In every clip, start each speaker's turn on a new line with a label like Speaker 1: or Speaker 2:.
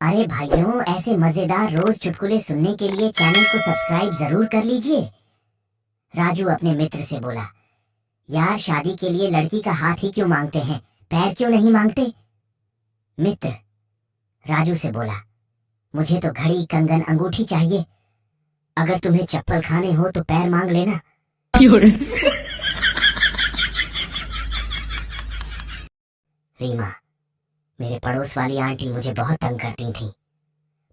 Speaker 1: अरे भाइयों, ऐसे मजेदार रोज चुटकुले सुनने के लिए चैनल को सब्सक्राइब जरूर कर लीजिए। राजू अपने मित्र से बोला, यार शादी के लिए लड़की का हाथ ही क्यों मांगते हैं, पैर क्यों नहीं मांगते? मित्र राजू से बोला, मुझे तो घड़ी, कंगन, अंगूठी चाहिए। अगर तुम्हें चप्पल खाने हो तो पैर मांग लेना। रीमा, मेरे पड़ोस वाली आंटी मुझे बहुत तंग करती थी।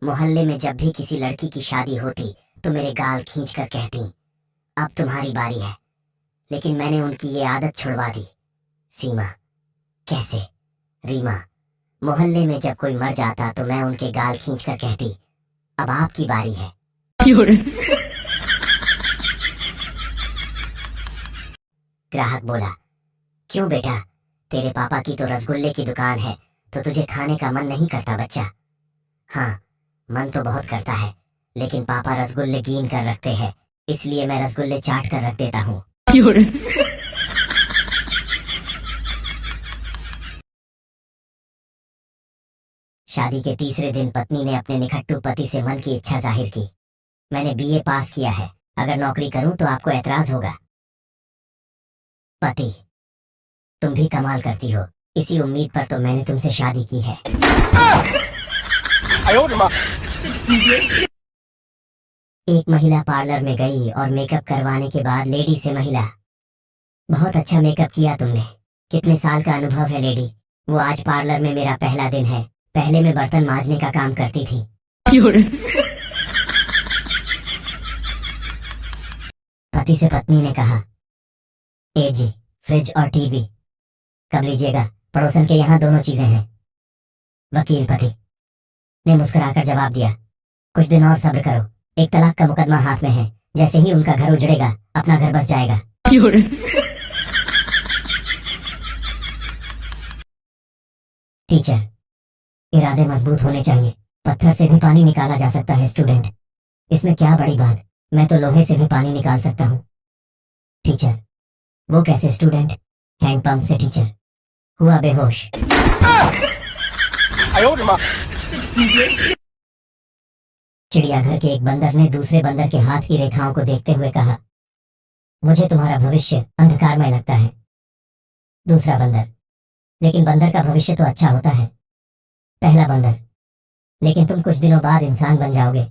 Speaker 1: मोहल्ले में जब भी किसी लड़की की शादी होती तो मेरे गाल खींचकर कहती, अब तुम्हारी बारी है। लेकिन मैंने उनकी ये आदत छुड़वा दी। सीमा, कैसे? रीमा, मोहल्ले में जब कोई मर जाता तो मैं उनके गाल खींचकर कहती, अब आपकी बारी है। ग्राहक बोला, क्यों बेटा, तेरे पापा की तो रसगुल्ले की दुकान है, तो तुझे खाने का मन नहीं करता बच्चा? हाँ, मन तो बहुत करता है, लेकिन पापा रसगुल्ले गिन कर रखते हैं, इसलिए मैं रसगुल्ले चाट कर रख देता हूँ। शादी के तीसरे दिन पत्नी ने अपने निखट्टू पति से मन की इच्छा जाहिर की, मैंने बीए पास किया है, अगर नौकरी करूं तो आपको ऐतराज होगा। पति, तुम भी कमाल करती हो, इसी उम्मीद पर तो मैंने तुमसे शादी की है। एक महिला पार्लर में गई और मेकअप करवाने के बाद लेडी से महिला, बहुत अच्छा मेकअप किया तुमने, कितने साल का अनुभव है लेडी? वो आज पार्लर में मेरा पहला दिन है, पहले मैं बर्तन मांजने का काम करती थी। पति से पत्नी ने कहा, ए जी, फ्रिज और टीवी कब लीजिएगा? पड़ोसन के यहाँ दोनों चीजें हैं। वकील पति ने मुस्कुराकर जवाब दिया, कुछ दिन और सब्र करो, एक तलाक का मुकदमा हाथ में है, जैसे ही उनका घर उजड़ेगा अपना घर बस जाएगा। टीचर, इरादे मजबूत होने चाहिए, पत्थर से भी पानी निकाला जा सकता है स्टूडेंट, इसमें क्या बड़ी बात, मैं तो लोहे से भी पानी निकाल सकता हूँ। टीचर, वो कैसे स्टूडेंट? हैंडपंप से टीचर हुआ बेहोश। चिड़ियाघर के एक बंदर ने दूसरे बंदर के हाथ की रेखाओं को देखते हुए कहा, मुझे तुम्हारा भविष्य अंधकारमय लगता है। दूसरा बंदर, लेकिन बंदर का भविष्य तो अच्छा होता है। पहला बंदर, लेकिन तुम कुछ दिनों बाद इंसान बन जाओगे।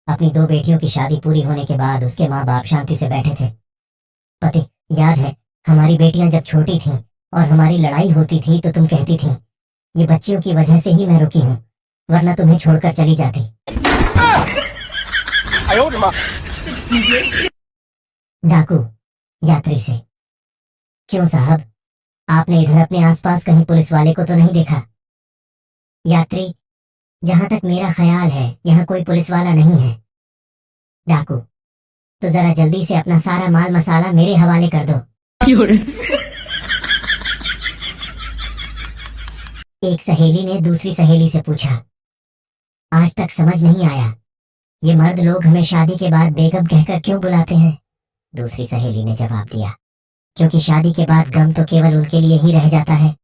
Speaker 1: अपनी दो बेटियों की शादी पूरी होने के बाद उसके माँ बाप शांति से बैठे थे। पति, याद है हमारी बेटियां जब छोटी थीं और हमारी लड़ाई होती थी तो तुम कहती थी, ये बच्चियों की वजह से ही मैं रुकी हूँ, वरना तुम्हें छोड़कर चली जाती। डाकू यात्री से, क्यों साहब, आपने इधर अपने आसपास कहीं पुलिस वाले को तो नहीं देखा? यात्री, जहां तक मेरा ख्याल है यहाँ कोई पुलिस वाला नहीं है। डाकू, तो जरा जल्दी से अपना सारा माल मसाला मेरे हवाले कर दो। एक सहेली ने दूसरी सहेली से पूछा, आज तक समझ नहीं आया, ये मर्द लोग हमें शादी के बाद बेगम कहकर क्यों बुलाते हैं? दूसरी सहेली ने जवाब दिया, क्योंकि शादी के बाद गम तो केवल उनके लिए ही रह जाता है।